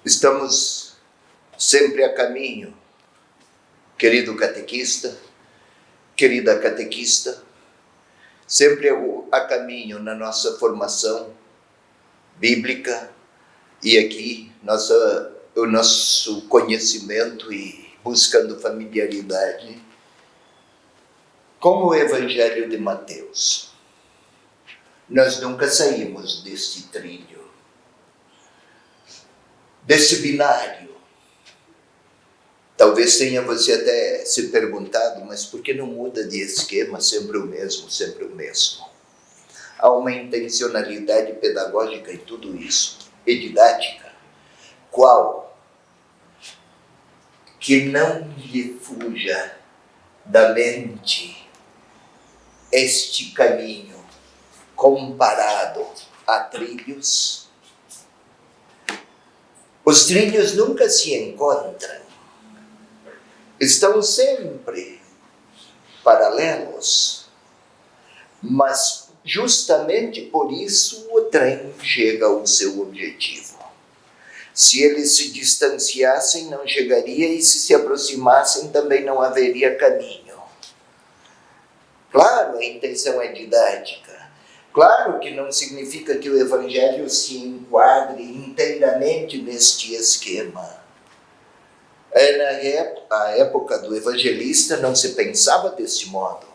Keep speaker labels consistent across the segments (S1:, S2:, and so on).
S1: Estamos sempre a caminho, querido catequista, querida catequista, sempre a caminho na nossa formação bíblica e aqui o nosso conhecimento e buscando familiaridade com o Evangelho de Mateus. Nós nunca saímos deste trilho, desse binário. Talvez tenha você até se perguntado, mas por que não muda de esquema, sempre o mesmo, sempre o mesmo? Há uma intencionalidade pedagógica em tudo isso, e didática, qual? Que não lhe fuja da mente este caminho comparado a trilhos. Os trilhos nunca se encontram, estão sempre paralelos, mas justamente por isso o trem chega ao seu objetivo. Se eles se distanciassem, não chegaria, e se aproximassem, também não haveria caminho. Claro, a intenção é didática. Claro que não significa que o Evangelho se enquadre inteiramente neste esquema. Na época do evangelista não se pensava deste modo.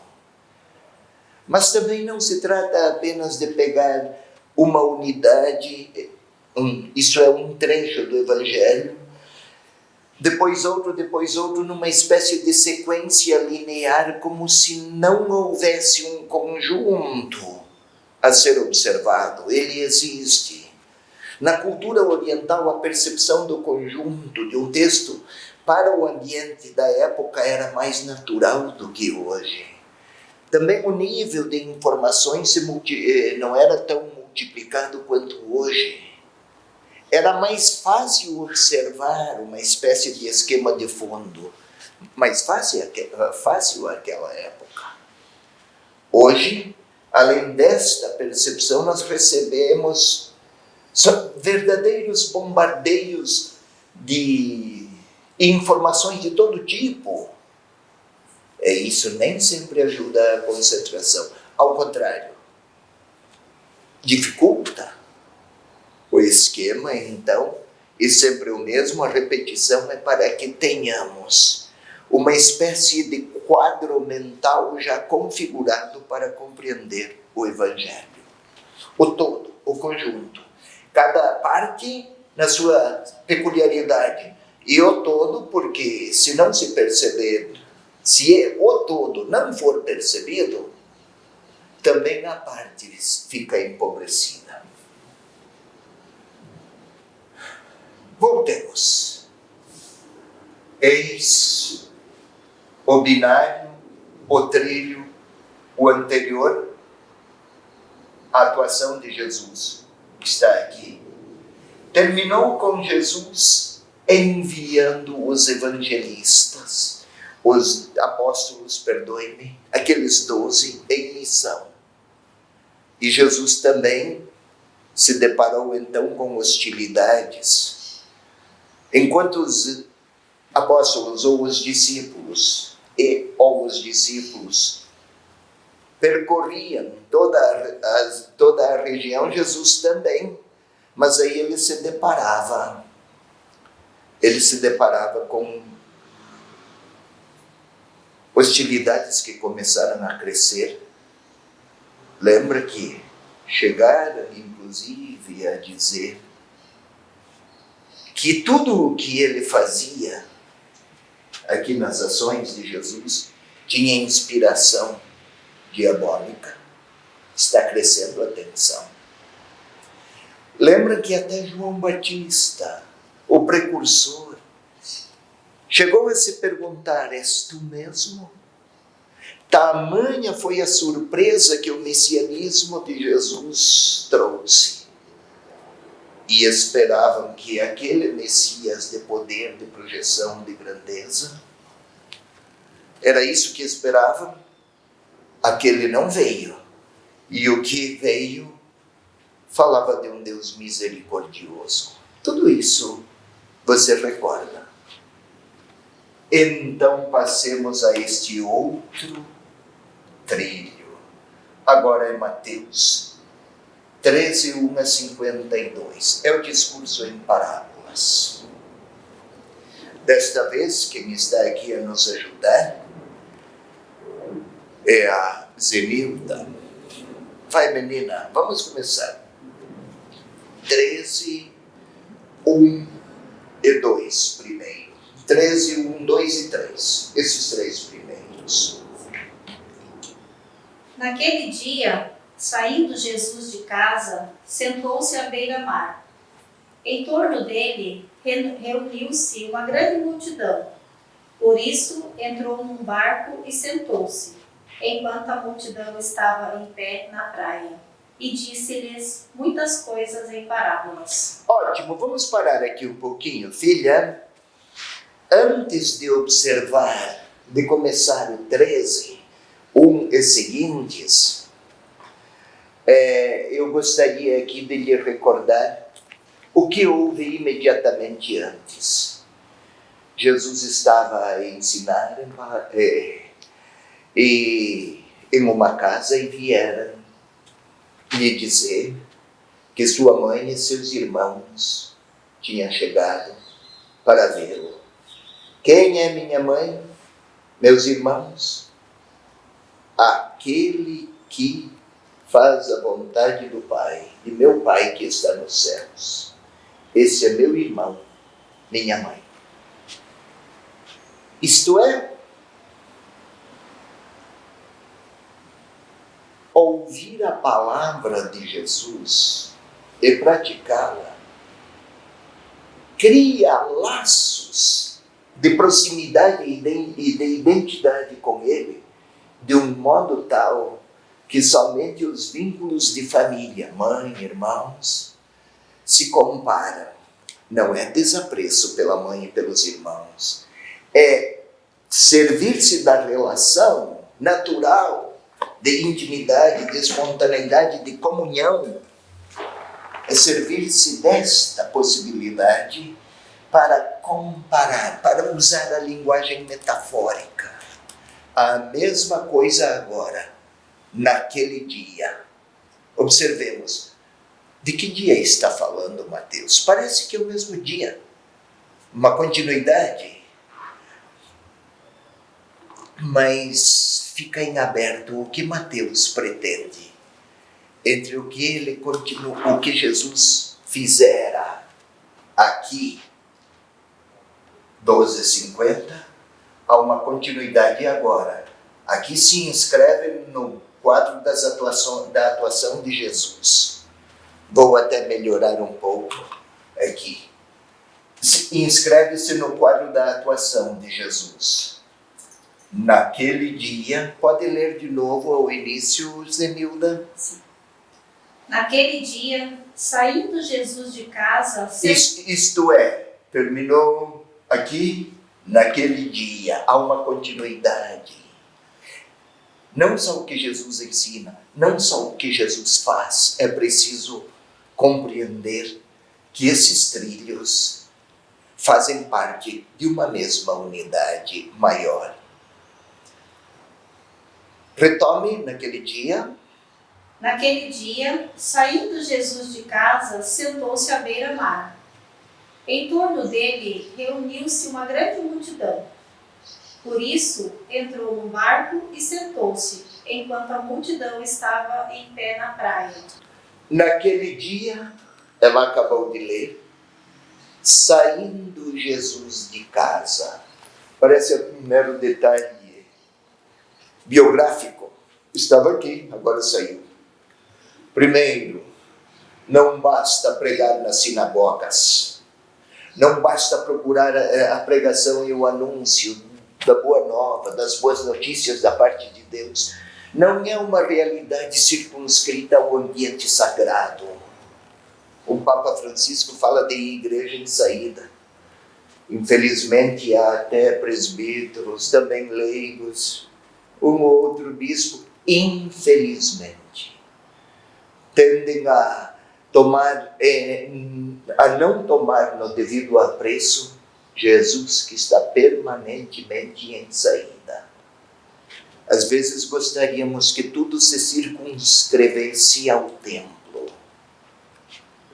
S1: Mas também não se trata apenas de pegar uma unidade, isso é um trecho do Evangelho, depois outro, numa espécie de sequência linear, como se não houvesse um conjunto a ser observado. Ele existe. Na cultura oriental, a percepção do conjunto de um texto para o ambiente da época era mais natural do que hoje. Também o nível de informações não era tão multiplicado quanto hoje. Era mais fácil observar uma espécie de esquema de fundo, mais fácil aquela época. Hoje, além desta percepção, nós recebemos verdadeiros bombardeios de informações de todo tipo. Isso nem sempre ajuda a concentração. Ao contrário, dificulta. O esquema, então, é sempre o mesmo. A repetição é para que tenhamos uma espécie de quadro mental já configurado para compreender o Evangelho. O todo, o conjunto. Cada parte na sua peculiaridade. E o todo, porque se não se perceber, se o todo não for percebido, também a parte fica empobrecida. Voltemos. Eis o binário, o trilho, o anterior, a atuação de Jesus, que está aqui. Terminou com Jesus enviando os evangelistas, os apóstolos, perdoe-me, aqueles 12 em missão. E Jesus também se deparou então com hostilidades. Enquanto os apóstolos ou os discípulos percorriam toda a região, Jesus também, mas aí ele se deparava com hostilidades que começaram a crescer. Lembra que chegaram inclusive a dizer que tudo o que ele fazia aqui nas ações de Jesus tinha inspiração diabólica. Está crescendo a tensão. Lembra que até João Batista, o precursor, chegou a se perguntar: és tu mesmo? Tamanha foi a surpresa que o messianismo de Jesus trouxe. E esperavam que aquele Messias de poder, de projeção, de grandeza, era isso que esperavam? Aquele não veio. E o que veio falava de um Deus misericordioso. Tudo isso Você recorda? Então passemos a este outro trilho. Agora é Mateus 13, 1 a 52. É o discurso em parábolas. Desta vez, quem está aqui a nos ajudar é a Zenilda. Vai, menina, vamos começar. 13, 1 e 2 primeiro. 13, 1, 2 e 3. Esses três primeiros.
S2: Naquele dia, saindo Jesus de casa, sentou-se à beira-mar. Em torno dele reuniu-se uma grande multidão. Por isso, entrou num barco e sentou-se, enquanto a multidão estava em pé na praia. E disse-lhes muitas coisas em parábolas.
S1: Ótimo, vamos parar aqui um pouquinho, filha. Antes de observar, de começar o 13, 1 e seguintes, eu gostaria aqui de lhe recordar o que houve imediatamente antes. Jesus estava a ensinar em uma casa e vieram lhe dizer que sua mãe e seus irmãos tinham chegado para vê-lo. Quem é minha mãe? Meus irmãos? Aquele que faz a vontade do Pai, de meu Pai que está nos céus. Esse é meu irmão, minha mãe. Isto é, ouvir a palavra de Jesus e praticá-la cria laços de proximidade e de identidade com Ele, de um modo tal que somente os vínculos de família, mãe, irmãos, se comparam. Não é desapreço pela mãe e pelos irmãos, é servir-se da relação natural, de intimidade, de espontaneidade, de comunhão, é servir-se desta possibilidade para comparar, para usar a linguagem metafórica. A mesma coisa agora, naquele dia. Observemos, de que dia está falando Mateus? Parece que é o mesmo dia, uma continuidade, mas fica em aberto o que Mateus pretende entre o que ele continua, o que Jesus fizera aqui, 12:50, há uma continuidade agora. Aqui se inscreve no quadro da atuação de Jesus. Vou até melhorar um pouco aqui. Inscreve-se no quadro da atuação de Jesus. Naquele dia, pode ler de novo ao início, Zenilda?
S2: Sim. Naquele dia, saindo Jesus de casa...
S1: Isto é, terminou aqui, naquele dia. Há uma continuidade. Não só o que Jesus ensina, não só o que Jesus faz. É preciso compreender que esses trilhos fazem parte de uma mesma unidade maior. Retome naquele dia.
S2: Naquele dia, saindo Jesus de casa, sentou-se à beira-mar. Em torno dele reuniu-se uma grande multidão. Por isso, entrou num barco e sentou-se, enquanto a multidão estava em pé na praia.
S1: Naquele dia, ela acabou de ler, saindo Jesus de casa. Parece o primeiro detalhe biográfico. Estava aqui, agora saiu. Primeiro, não basta pregar nas sinagogas. Não basta procurar a pregação e o anúncio da boa nova, das boas notícias da parte de Deus. Não é uma realidade circunscrita ao ambiente sagrado. O Papa Francisco fala de igreja em saída. Infelizmente, há até presbíteros, também leigos, um ou outro bispo, infelizmente, tendem a a não tomar no devido apreço Jesus que está permanentemente em saída. Às vezes gostaríamos que tudo se circunscrevesse ao templo.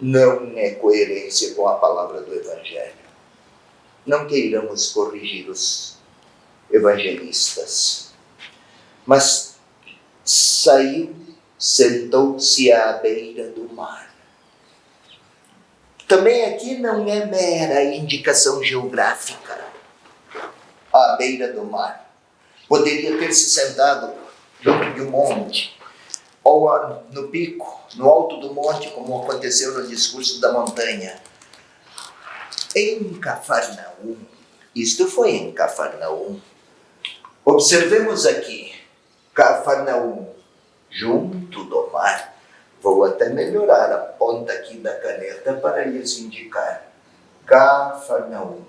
S1: Não é coerência com a palavra do Evangelho. Não queiramos corrigir os evangelistas. Mas saiu, sentou-se à beira do mar. Também aqui não é mera indicação geográfica. À beira do mar. Poderia ter se sentado junto de um monte, ou no pico, no alto do monte, como aconteceu no discurso da montanha. Em Cafarnaum, isto foi em Cafarnaum. Observemos aqui, Cafarnaum, junto do mar. Vou até melhorar a ponta aqui da caneta para lhes indicar. Cafarnaum.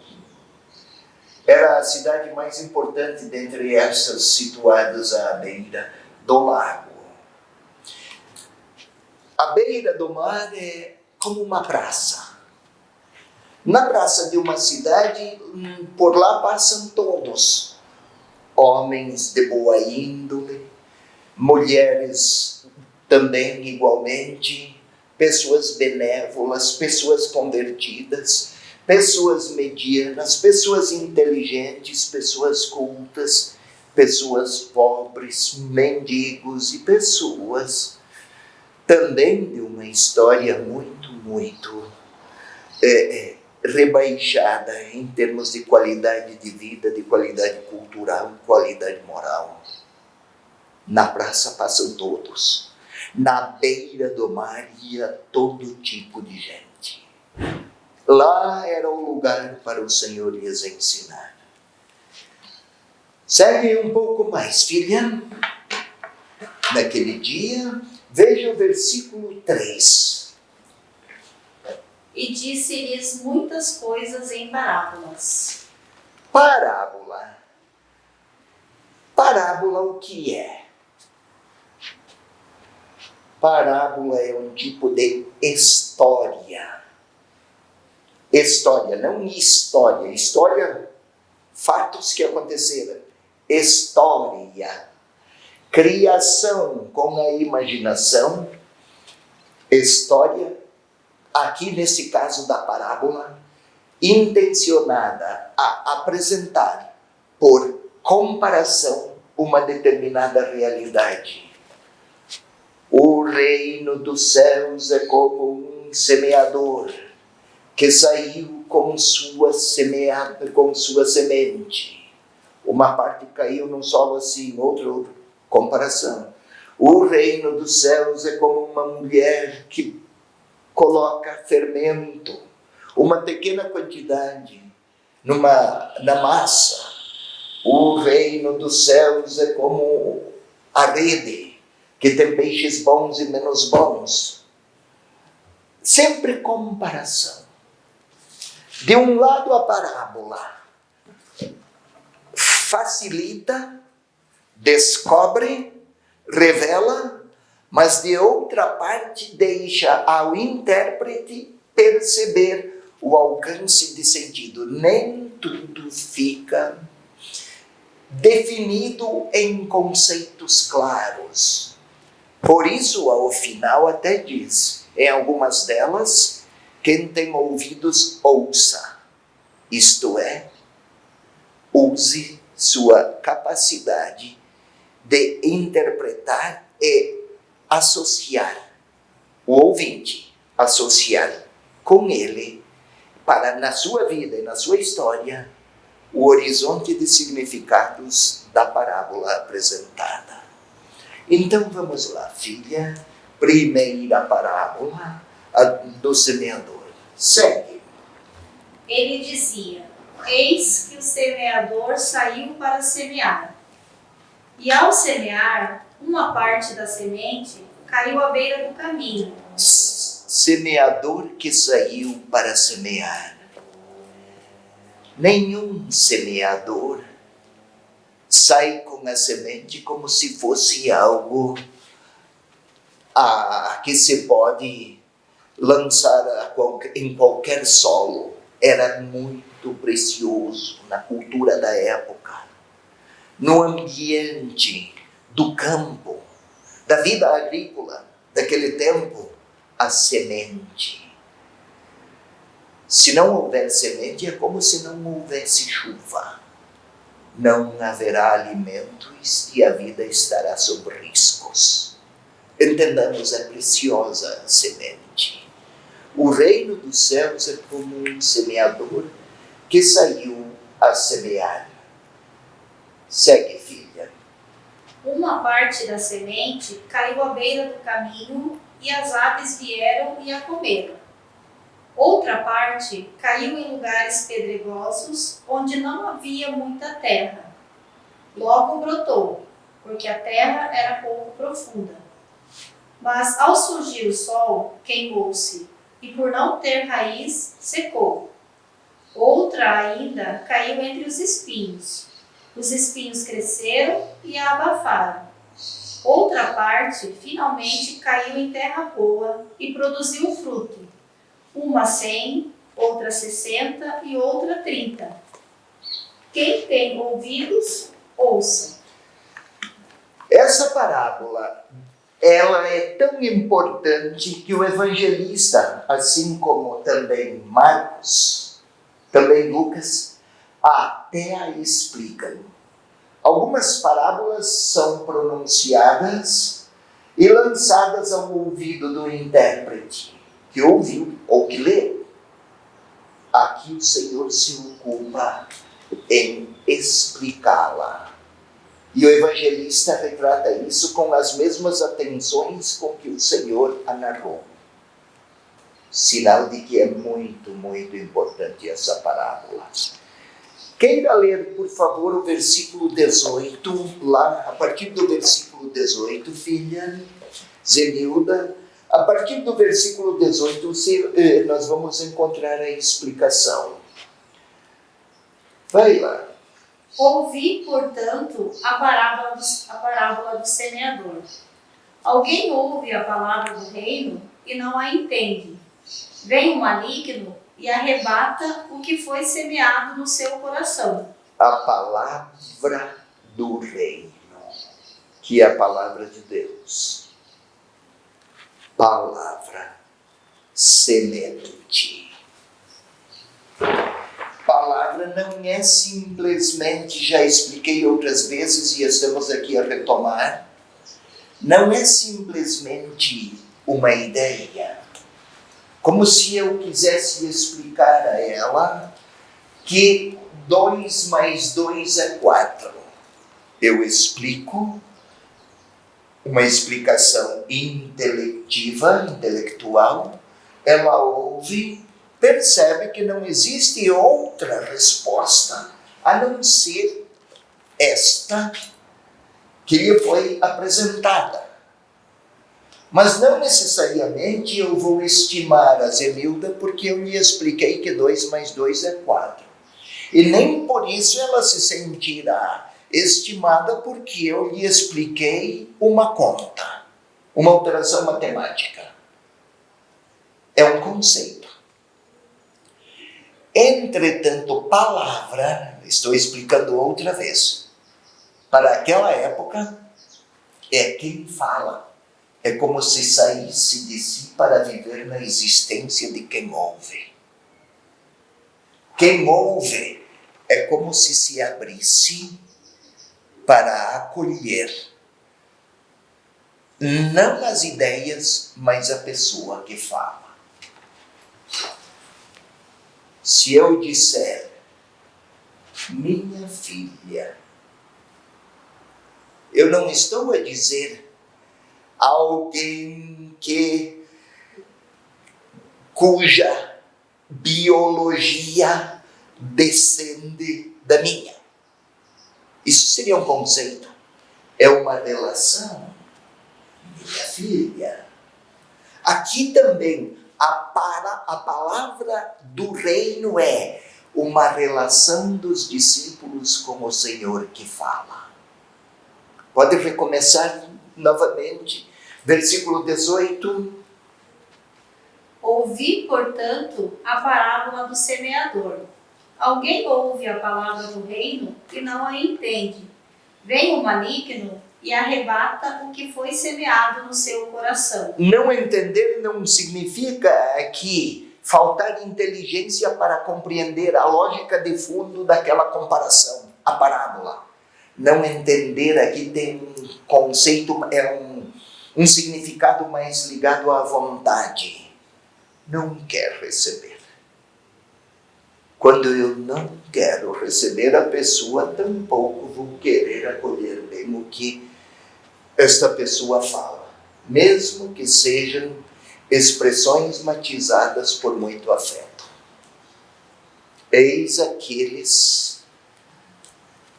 S1: Era a cidade mais importante dentre essas situadas à beira do lago. A beira do mar é como uma praça. Na praça de uma cidade, por lá passam todos. Homens de boa índole, mulheres também igualmente, pessoas benévolas, pessoas convertidas, pessoas medianas, pessoas inteligentes, pessoas cultas, pessoas pobres, mendigos e pessoas também de uma história muito rebaixada em termos de qualidade de vida, de qualidade cultural, qualidade moral. Na praça passam todos. Na beira do mar ia todo tipo de gente. Lá era o lugar para o Senhor lhes ensinar. Segue um pouco mais, filha. Naquele dia, veja o versículo 3.
S2: E disse-lhes muitas coisas em parábolas.
S1: Parábola. Parábola o que é? Parábola é um tipo de história. História, não história. História, fatos que aconteceram. História. Criação com a imaginação. História, aqui nesse caso da parábola, intencionada a apresentar por comparação uma determinada realidade. O reino dos céus é como um semeador que saiu com sua semente. Uma parte caiu num solo assim, outra comparação. O reino dos céus é como uma mulher que coloca fermento, uma pequena quantidade, na massa. O reino dos céus é como a rede, que tem peixes bons e menos bons. Sempre comparação. De um lado a parábola facilita, descobre, revela, mas de outra parte deixa ao intérprete perceber o alcance de sentido. Nem tudo fica definido em conceitos claros. Por isso, ao final até diz, em algumas delas, quem tem ouvidos, ouça. Isto é, use sua capacidade de interpretar e associar o ouvinte, associar com ele, para na sua vida e na sua história, o horizonte de significados da parábola apresentada. Então vamos lá, filha. Primeira parábola, a do semeador. Segue.
S2: Ele dizia: eis que o semeador saiu para semear. E ao semear, uma parte da semente caiu à beira do caminho.
S1: Semeador que saiu para semear. Nenhum semeador sai com a semente como se fosse algo que se pode lançada em qualquer solo era muito precioso na cultura da época, no ambiente do campo, da vida agrícola daquele tempo, a semente. Se não houver semente, é como se não houvesse chuva. Não haverá alimentos e a vida estará sob riscos. Entendamos a preciosa semente. O reino dos céus é como um semeador que saiu a semear. Segue, filha.
S2: Uma parte da semente caiu à beira do caminho e as aves vieram e a comeram. Outra parte caiu em lugares pedregosos, onde não havia muita terra. Logo brotou, porque a terra era pouco profunda. Mas ao surgir o sol, queimou-se, e por não ter raiz, secou. Outra ainda caiu entre os espinhos. Os espinhos cresceram e a abafaram. Outra parte finalmente caiu em terra boa e produziu fruto. Uma 100, outra 60 e outra 30. Quem tem ouvidos, ouça.
S1: Essa parábola, ela é tão importante que o evangelista, assim como também Marcos, também Lucas, até a explicam. Algumas parábolas são pronunciadas e lançadas ao ouvido do intérprete, que ouviu ou que leu. Aqui o Senhor se ocupa em explicá-la. E o evangelista retrata isso com as mesmas atenções com que o Senhor a narrou. Sinal de que é muito, muito importante essa parábola. Queira ler, por favor, o versículo 18, lá, a partir do versículo 18, filha Zenilda. A partir do versículo 18, nós vamos encontrar a explicação. Vai lá.
S2: Ouvi, portanto, a parábola do semeador. Alguém ouve a palavra do reino e não a entende. Vem o maligno e arrebata o que foi semeado no seu coração.
S1: A palavra do reino, que é a palavra de Deus. Palavra, semente. Palavra não é simplesmente, já expliquei outras vezes e estamos aqui a retomar, não é simplesmente uma ideia. Como se eu quisesse explicar a ela que 2 mais 2 é 4. Eu explico uma explicação intelectual, ela ouve, percebe que não existe outra resposta a não ser esta que lhe foi apresentada. Mas não necessariamente eu vou estimar a Zenilda porque eu lhe expliquei que 2 mais 2 é 4. E nem por isso ela se sentirá estimada porque eu lhe expliquei uma conta, uma operação matemática. É um conceito. Entretanto, palavra, estou explicando outra vez, para aquela época, é quem fala. É como se saísse de si para viver na existência de quem ouve. Quem ouve é como se abrisse para acolher não as ideias, mas a pessoa que fala. Se eu disser, minha filha, eu não estou a dizer alguém cuja biologia descende da minha. Isso seria um conceito. É uma relação. Minha filha. Aqui também, a palavra do reino é uma relação dos discípulos com o Senhor que fala. Pode recomeçar novamente. Versículo 18.
S2: Ouvi, portanto, a parábola do semeador. Alguém ouve a palavra do reino e não a entende. Vem o maligno e arrebata o que foi semeado no seu coração.
S1: Não entender não significa aqui faltar inteligência para compreender a lógica de fundo daquela comparação, a parábola. Não entender aqui tem um conceito, um significado mais ligado à vontade. Não quer receber. Quando eu não quero receber a pessoa, tampouco vou querer acolher bem o que esta pessoa fala, mesmo que sejam expressões matizadas por muito afeto. Eis aqueles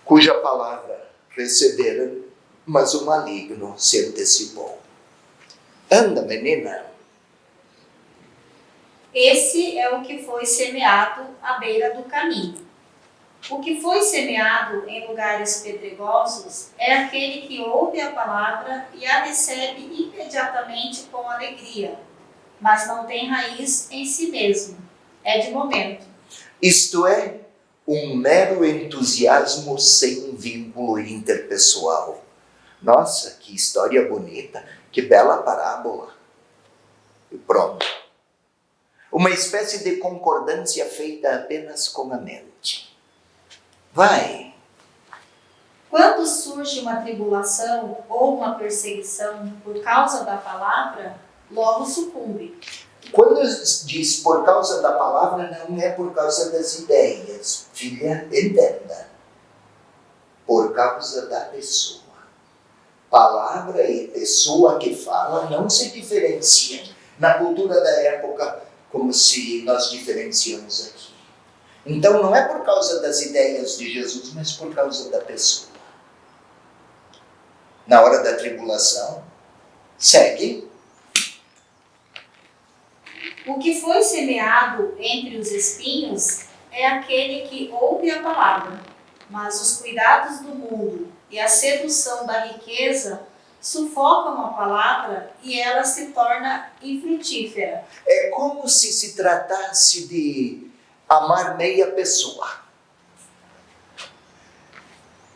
S1: cuja palavra receberam, mas o maligno se antecipou. Anda, menina.
S2: Esse é o que foi semeado à beira do caminho. O que foi semeado em lugares pedregosos é aquele que ouve a palavra e a recebe imediatamente com alegria, mas não tem raiz em si mesmo. É de momento.
S1: Isto é, um mero entusiasmo sem vínculo interpessoal. Nossa, que história bonita, que bela parábola. E pronto. Uma espécie de concordância feita apenas com a mente. Vai.
S2: Quando surge uma tribulação ou uma perseguição por causa da palavra, logo sucumbe.
S1: Quando diz por causa da palavra, não é por causa das ideias. Filha, entenda. Por causa da pessoa. Palavra e pessoa que fala não se diferenciam. Na cultura da época, como se nós diferenciamos aqui. Então não é por causa das ideias de Jesus, mas por causa da pessoa. Na hora da tribulação, segue.
S2: O que foi semeado entre os espinhos é aquele que ouve a palavra, mas os cuidados do mundo e a sedução da riqueza sufocam a palavra e ela se torna infrutífera.
S1: É como se tratasse de amar meia pessoa.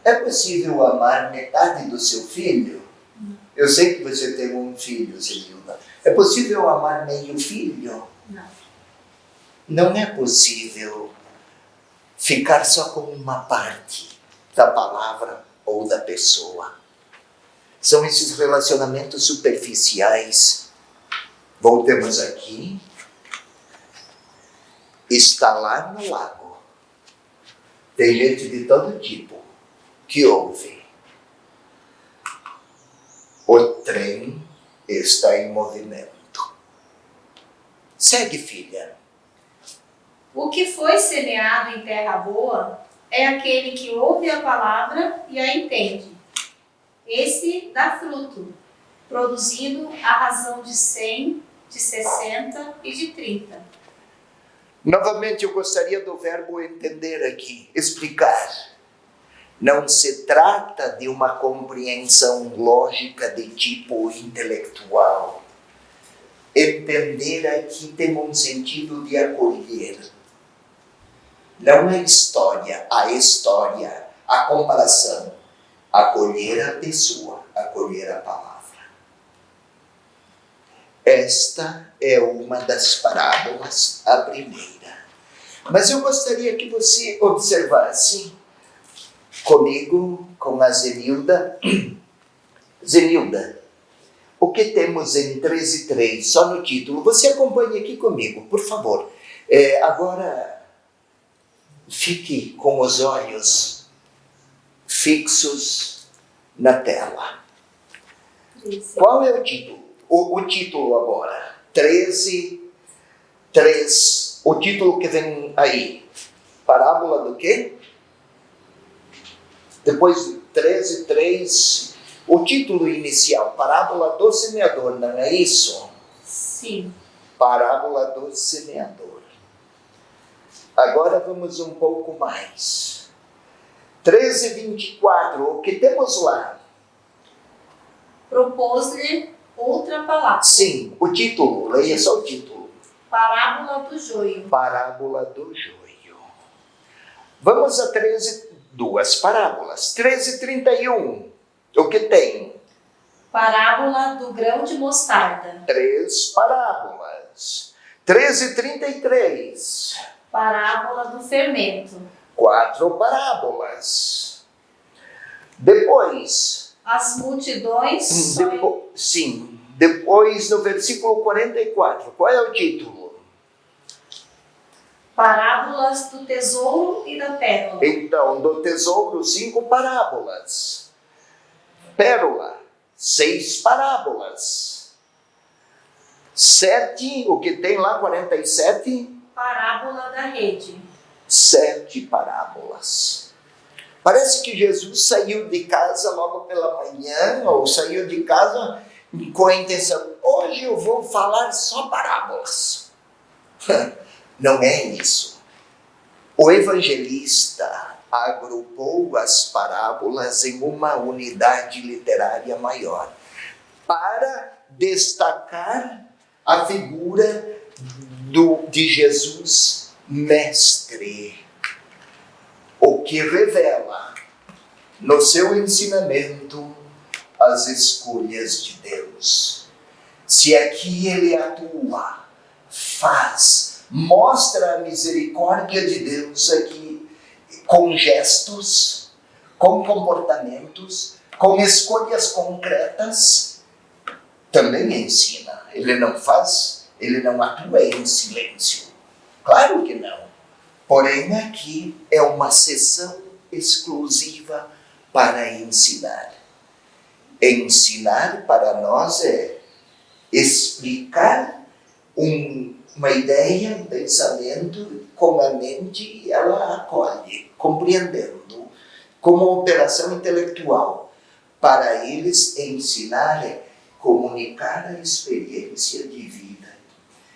S1: É possível amar metade do seu filho? Eu sei que você tem um filho, Zenilda. É possível amar meio filho?
S2: Não.
S1: Não é possível ficar só com uma parte da palavra ou da pessoa. São esses relacionamentos superficiais. Voltemos aqui. Está lá no lago. Tem gente de todo tipo que ouve. O trem está em movimento. Segue, filha.
S2: O que foi semeado em terra boa é aquele que ouve a palavra e a entende. Esse dá fruto, produzindo a razão de 100, de 60 e de 30.
S1: Novamente, eu gostaria do verbo entender aqui, explicar. Não se trata de uma compreensão lógica de tipo intelectual. Entender aqui tem um sentido de acolher. Não é história, a comparação. Acolher a pessoa, acolher a palavra. Esta é uma das parábolas, a primeira. Mas eu gostaria que você observasse comigo, com a Zenilda. Zenilda, o que temos em 13:3, só no título? Você acompanhe aqui comigo, por favor. Agora, fique com os olhos fixos na tela. Qual é o título? O título agora, 13:3. O título que vem aí, parábola do quê? Depois de 13:3, o título inicial, parábola do semeador, não é isso?
S2: Sim.
S1: Parábola do semeador. Agora vamos um pouco mais. 13:24, o que temos lá?
S2: Propôs-lhe outra palavra.
S1: Sim, o título, leia só o título.
S2: Parábola do joio.
S1: Parábola do joio. Vamos a 13, duas parábolas. 13:31. O que tem?
S2: Parábola do grão de mostarda.
S1: 3 parábolas. 13:33.
S2: Parábola do fermento.
S1: 4 parábolas. Depois,
S2: As multidões.
S1: depois no versículo 44, qual é o título?
S2: Parábolas do tesouro e da pérola.
S1: Então, do tesouro, 5 parábolas. Pérola, 6 parábolas. 7, o que tem lá, 47?
S2: Parábola da rede.
S1: 7 parábolas. Parece que Jesus saiu de casa logo pela manhã, ou saiu de casa com a intenção, hoje eu vou falar só parábolas. Não é isso. O evangelista agrupou as parábolas em uma unidade literária maior, para destacar a figura de Jesus mestre, o que revela no seu ensinamento as escolhas de Deus. Se aqui ele atua, faz, mostra a misericórdia de Deus aqui com gestos, com comportamentos, com escolhas concretas, também ensina. Ele não faz, ele não atua em silêncio. Claro que não. Porém, aqui é uma sessão exclusiva para ensinar. Ensinar para nós é explicar uma ideia, um pensamento com a mente, e ela acolhe, compreendendo, como operação intelectual. Para eles, ensinar é comunicar a experiência de vida,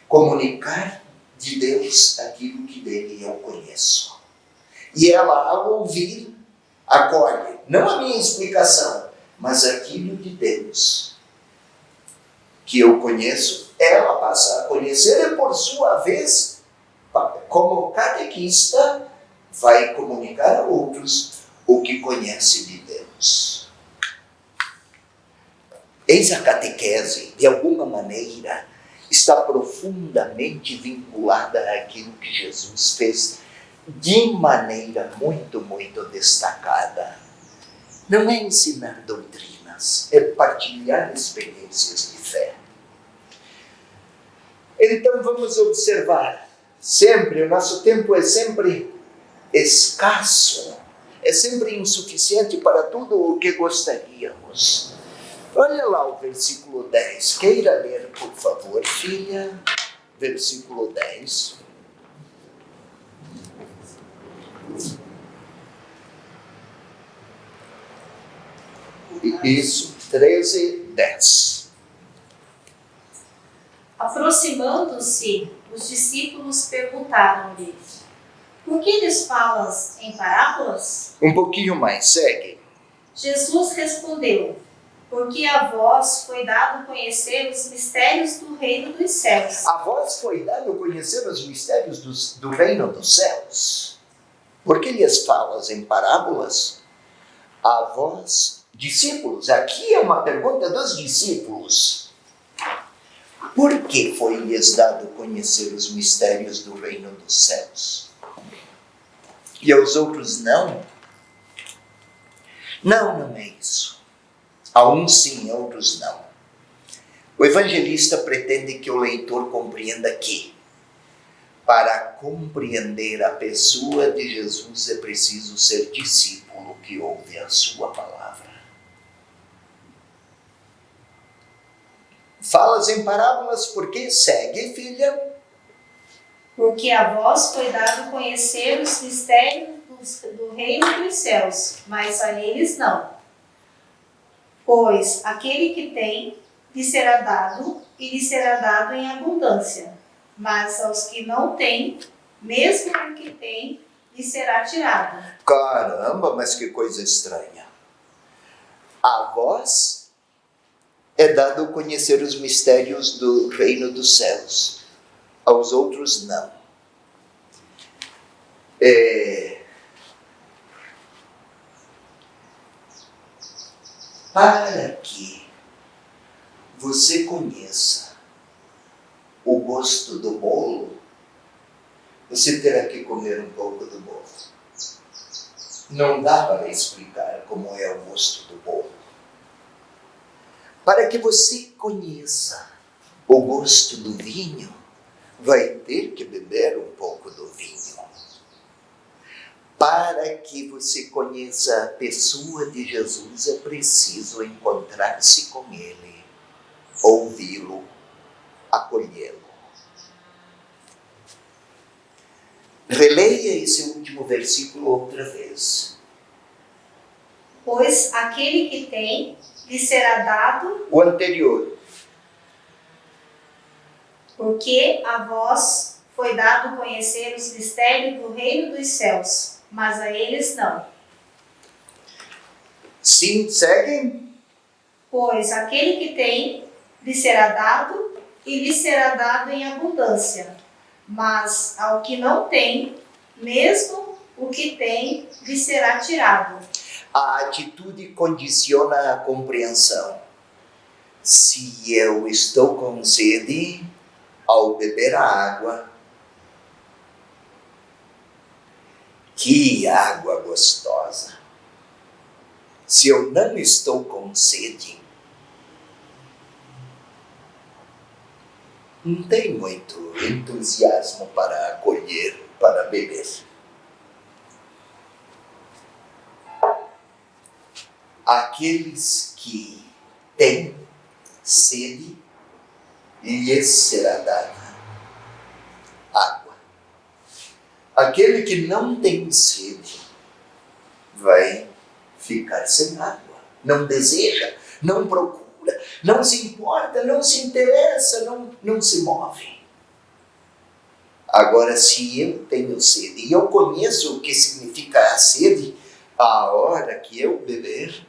S1: comunicar de Deus aquilo que dele eu conheço. E ela, ao ouvir, acolhe, não a minha explicação, mas aquilo de Deus que eu conheço, ela passa a conhecer e, por sua vez, como catequista, vai comunicar a outros o que conhece de Deus. Eis a catequese, de alguma maneira, está profundamente vinculada àquilo que Jesus fez de maneira muito, muito destacada. Não é ensinar doutrinas, é partilhar experiências de fé. Então vamos observar, sempre, o nosso tempo é sempre escasso, é sempre insuficiente para tudo o que gostaríamos. Olha lá o versículo 10. Queira ler, por favor, filha. Versículo 10. Isso, 13, 10.
S2: Aproximando-se, os discípulos perguntaram-lhe: por que lhes falas em parábolas?
S1: Um pouquinho mais, segue.
S2: Jesus respondeu: porque a vós foi dado conhecer os mistérios do reino dos céus.
S1: A vós foi dado conhecer os mistérios do reino dos céus. Por que lhes falas em parábolas? A vós, discípulos. Aqui é uma pergunta dos discípulos. Por que foi lhes dado conhecer os mistérios do reino dos céus? E aos outros não? Não, não é isso. A uns sim, a outros não. O evangelista pretende que o leitor compreenda que, para compreender a pessoa de Jesus, é preciso ser discípulo que ouve a sua palavra. Falas em parábolas porque segue, filha.
S2: Porque a vós foi dado conhecer os mistérios do reino dos céus, mas a eles não. Pois aquele que tem, lhe será dado, e lhe será dado em abundância. Mas aos que não têm, mesmo o que têm, lhe será tirado.
S1: Caramba, mas que coisa estranha. A vós é dado conhecer os mistérios do reino dos céus. aos outros não. Para que você conheça o gosto do bolo, você terá que comer um pouco do bolo. Não dá para explicar como é o gosto do bolo. Para que você conheça o gosto do vinho, vai ter que beber um pouco do vinho. Para que você conheça a pessoa de Jesus, é preciso encontrar-se com Ele, ouvi-lo, acolhê-lo. Releia esse último versículo outra vez.
S2: Pois aquele que tem, lhe será dado,
S1: O anterior.
S2: porque a vós foi dado conhecer os mistérios do reino dos céus, mas a eles não.
S1: Sim, seguem?
S2: Pois aquele que tem, lhe será dado, e lhe será dado em abundância. Mas ao que não tem, mesmo o que tem, lhe será tirado.
S1: A atitude condiciona a compreensão. Se eu estou com sede, ao beber a água, que água gostosa! Se eu não estou com sede, não tem muito entusiasmo para acolher, para beber. Aqueles que têm sede, lhes será dada água. Aquele que não tem sede, vai ficar sem água. Não deseja, não procura, não se importa, não se interessa, não se move. Agora, se eu tenho sede e eu conheço o que significa a sede, a hora que eu beber,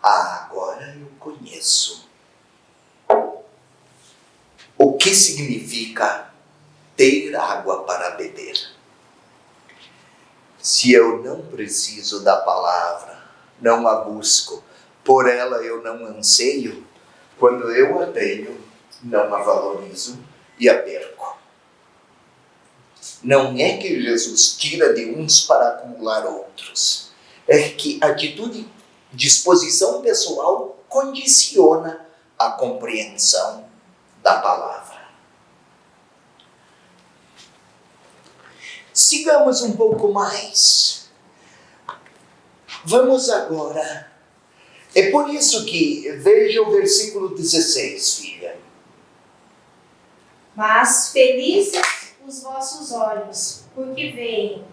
S1: agora eu conheço o que significa ter água para beber. Se eu não preciso da palavra, não a busco, por ela eu não anseio, quando eu a tenho, não a valorizo e a perco. Não é que Jesus tira de uns para acumular outros. É que atitude, disposição pessoal condiciona a compreensão da palavra. Sigamos um pouco mais. Vamos agora. É por isso que, veja o versículo 16, filha.
S2: Mas felizes os vossos olhos, porque veem,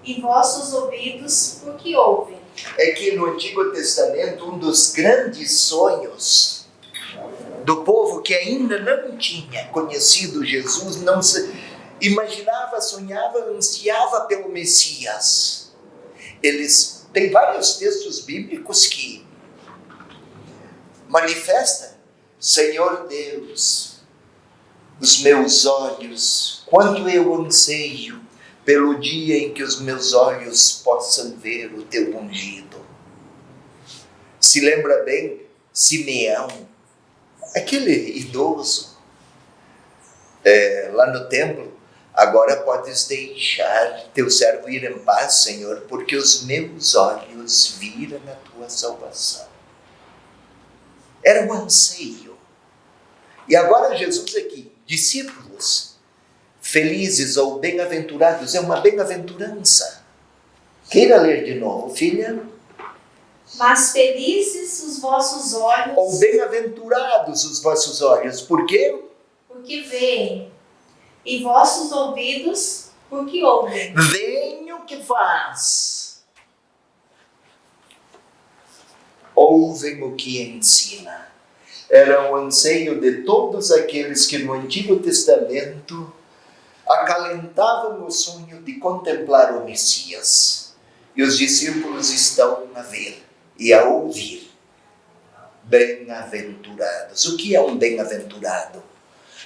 S2: e vossos ouvidos, porque ouvem.
S1: É que no Antigo Testamento, um dos grandes sonhos do povo que ainda não tinha conhecido Jesus, não se imaginava, sonhava, ansiava pelo Messias. Eles têm vários textos bíblicos que manifestam: Senhor Deus, os meus olhos, quanto eu anseio pelo dia em que os meus olhos possam ver o teu ungido. Se lembra bem Simeão, aquele idoso, lá no templo: agora podes deixar teu servo ir em paz, Senhor, porque os meus olhos viram a tua salvação. Era um anseio. E agora Jesus aqui, discípulos, felizes ou bem-aventurados, é uma bem-aventurança. Queira ler de novo, filha.
S2: Mas felizes os vossos olhos,
S1: Ou bem-aventurados os vossos olhos. Por quê?
S2: porque veem, e vossos ouvidos, porque ouvem.
S1: Veem o que faz. Ouvem o que ensina. Era o anseio de todos aqueles que no Antigo Testamento acalentavam o sonho de contemplar o Messias. E os discípulos estão a ver e a ouvir. Bem-aventurados. O que é um bem-aventurado?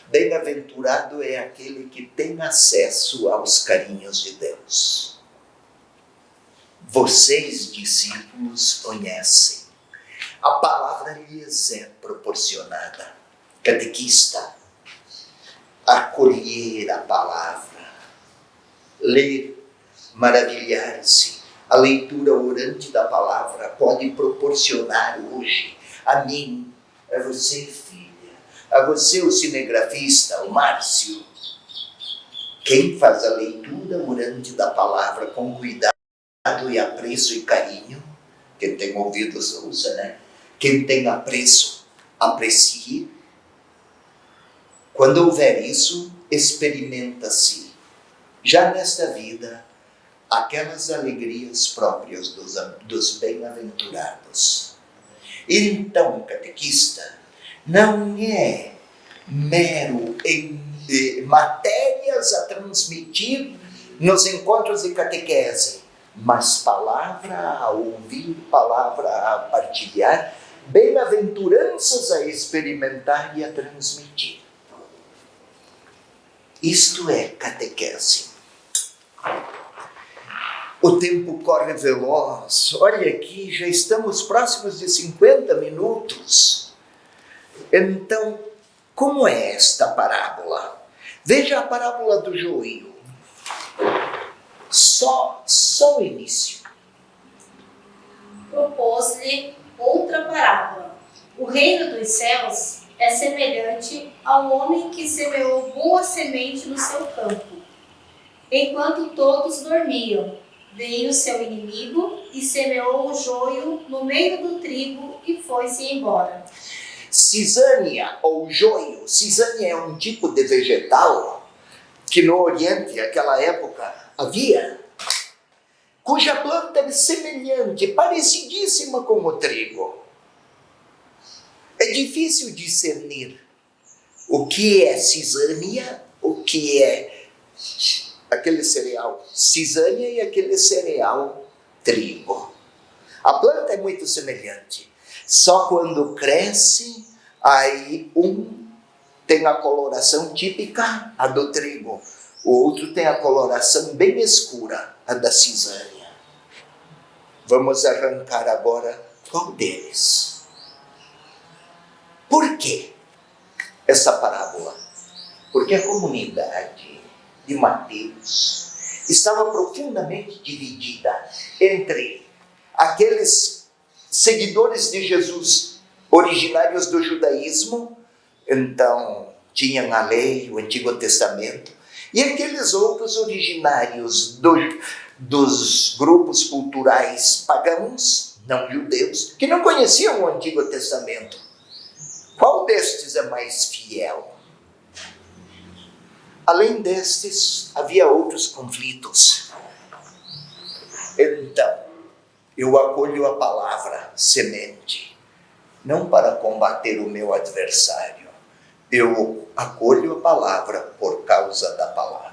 S1: Bem-aventurado é aquele que tem acesso aos carinhos de Deus. Vocês, discípulos, conhecem. A palavra lhes é proporcionada. Catequista, acolher a palavra, ler, maravilhar-se. A leitura orante da palavra pode proporcionar hoje a mim, a você, filha, a você, o cinegrafista, o Márcio. Quem faz a leitura orante da palavra com cuidado e apreço e carinho, quem tem ouvidos ouça, né? Quem tem apreço, aprecie. Quando houver isso, experimenta-se, já nesta vida, aquelas alegrias próprias dos bem-aventurados. Então, catequista, não é mero matérias a transmitir nos encontros de catequese, mas palavra a ouvir, palavra a partilhar, bem-aventuranças a experimentar e a transmitir. Isto é catequese. O tempo corre veloz. Olha aqui, já estamos próximos de 50 minutos. Então, como é esta parábola? Veja a parábola do joio. Só o início.
S2: Propôs-lhe outra parábola. O reino dos céus é semelhante ao homem que semeou boa semente no seu campo. Enquanto todos dormiam, veio seu inimigo e semeou o joio no meio do trigo e foi-se embora.
S1: Cisânia ou joio. Cisânia é um tipo de vegetal que no Oriente, naquela época, havia, cuja planta é semelhante, parecidíssima com o trigo. É difícil discernir o que é cisânia, o que é aquele cereal cisânia e aquele cereal trigo. A planta é muito semelhante, só quando cresce, aí um tem a coloração típica, a do trigo, o outro tem a coloração bem escura, a da cisânia. Vamos arrancar agora qual deles. Por quê essa parábola? Porque a comunidade de Mateus estava profundamente dividida entre aqueles seguidores de Jesus originários do judaísmo, então tinham a lei, o Antigo Testamento, e aqueles outros originários dos grupos culturais pagãos, não judeus, que não conheciam o Antigo Testamento. Qual destes é mais fiel? Além destes, havia outros conflitos. Então, eu acolho a palavra semente, não para combater o meu adversário. Eu acolho a palavra por causa da palavra.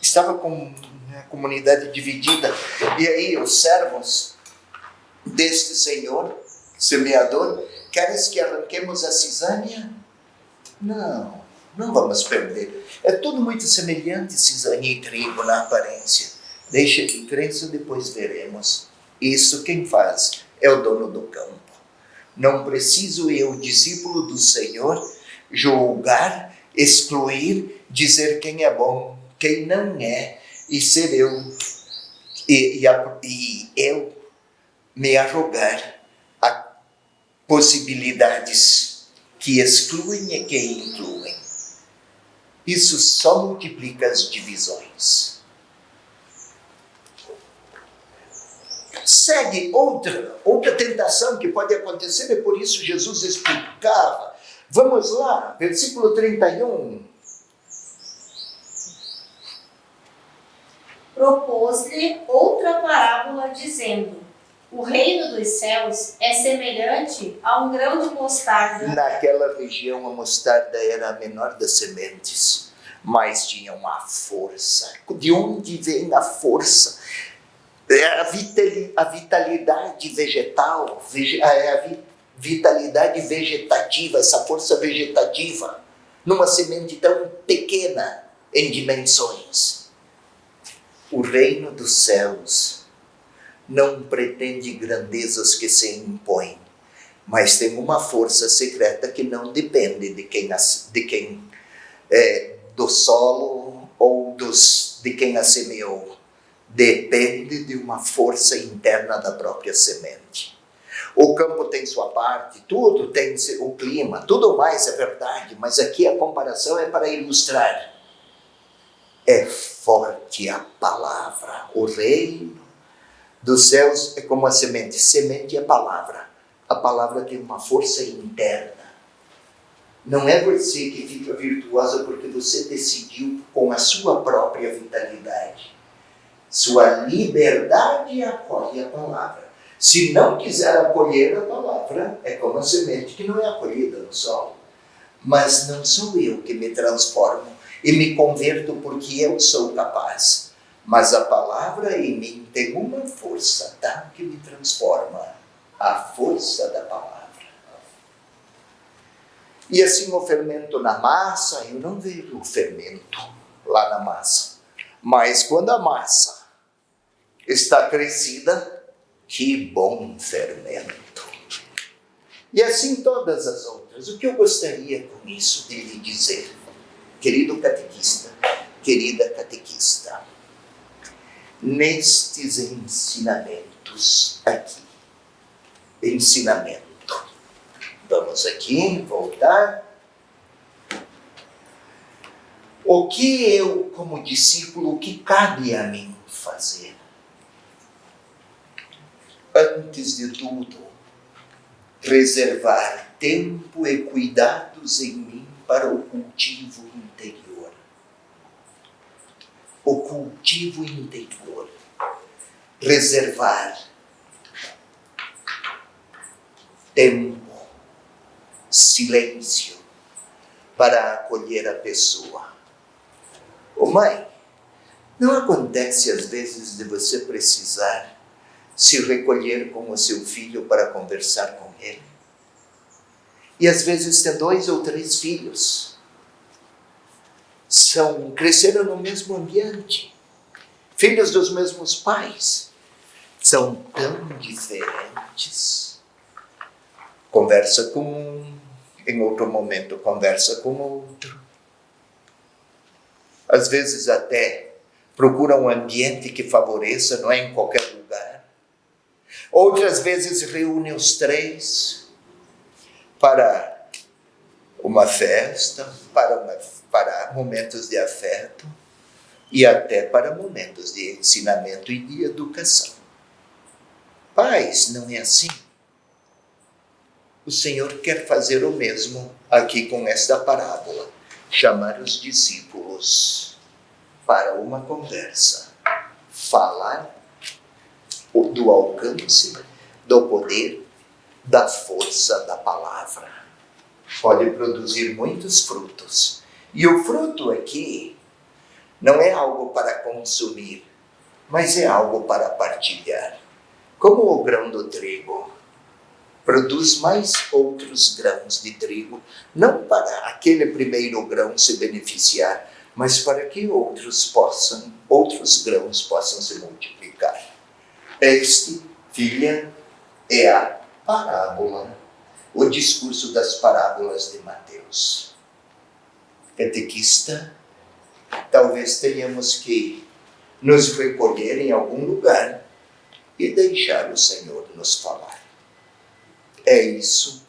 S1: Estava com a comunidade dividida, e aí os servos deste senhor, semeador, queres que arranquemos a cisânia? Não vamos perder. É tudo muito semelhante, cisânia e trigo na aparência. Deixa que cresça, depois veremos. Isso quem faz é o dono do campo. Não preciso eu, discípulo do Senhor, julgar, excluir, dizer quem é bom, quem não é, e ser eu, e eu me arrogar a possibilidades que excluem e que incluem. Isso só multiplica as divisões. Segue outra tentação que pode acontecer, e por isso Jesus explicava. Vamos lá, versículo 31.
S2: Propôs-lhe outra parábola, dizendo: o reino dos céus é semelhante a um grão de mostarda.
S1: Naquela região, a mostarda era a menor das sementes, mas tinha uma força. De onde vem a força? A vitalidade vegetal, vitalidade vegetativa, essa força vegetativa, numa semente tão pequena em dimensões. O reino dos céus não pretende grandezas que se impõem, mas tem uma força secreta que não depende do solo ou de quem a semeou. Depende de uma força interna da própria semente. O campo tem sua parte, tudo tem o clima, tudo mais é verdade, mas aqui a comparação é para ilustrar. É forte a palavra. O reino dos céus é como a semente. Semente é palavra. A palavra tem uma força interna. Não é você que fica virtuosa porque você decidiu com a sua própria vitalidade. Sua liberdade acolhe a palavra. Se não quiser acolher a palavra, é como a semente que não é acolhida no solo. Mas não sou eu que me transformo e me converto porque eu sou capaz. Mas a palavra em mim tem uma força, tá? Que me transforma. A força da palavra. E assim o fermento na massa, eu não vejo o fermento lá na massa. Mas quando a massa está crescida, que bom fermento. E assim todas as outras. O que eu gostaria com isso de lhe dizer, querido catequista, querida catequista, nestes ensinamentos aqui, ensinamento. Vamos aqui, voltar. O que eu, como discípulo, o que cabe a mim fazer? Antes de tudo, reservar tempo e cuidados em mim para o cultivo interior. O cultivo interior. Reservar tempo, silêncio, para acolher a pessoa. Ô mãe, não acontece às vezes de você precisar se recolher com o seu filho para conversar com ele? E às vezes tem 2 ou 3 filhos. Cresceram no mesmo ambiente. Filhos dos mesmos pais. São tão diferentes. Conversa com um, em outro momento conversa com outro. Às vezes até procura um ambiente que favoreça, não é em qualquer lugar. Outras vezes reúne os 3 para uma festa, para momentos de afeto e até para momentos de ensinamento e de educação. Pais, não é assim? O Senhor quer fazer o mesmo aqui com esta parábola. Chamar os discípulos para uma conversa. Falar do alcance, do poder, da força da palavra. Pode produzir muitos frutos. E o fruto aqui não é algo para consumir, mas é algo para partilhar. Como o grão do trigo produz mais outros grãos de trigo, não para aquele primeiro grão se beneficiar, mas para que outros grãos possam se multiplicar. Filha, é a parábola, o discurso das parábolas de Mateus. Catequista, talvez tenhamos que nos recolher em algum lugar e deixar o Senhor nos falar. É isso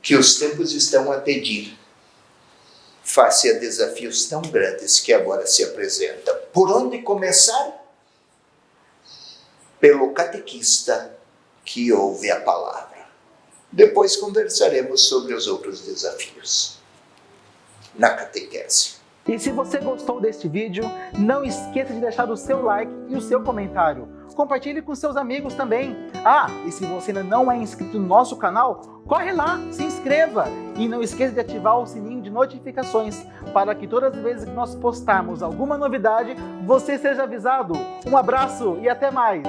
S1: que os tempos estão a pedir, face a desafios tão grandes que agora se apresentam. Por onde começar? Pelo catequista que ouve a palavra. Depois conversaremos sobre os outros desafios na catequese.
S3: E se você gostou deste vídeo, não esqueça de deixar o seu like e o seu comentário. Compartilhe com seus amigos também. E se você ainda não é inscrito no nosso canal, corre lá, se inscreva. E não esqueça de ativar o sininho de notificações, para que todas as vezes que nós postarmos alguma novidade, você seja avisado. Um abraço e até mais!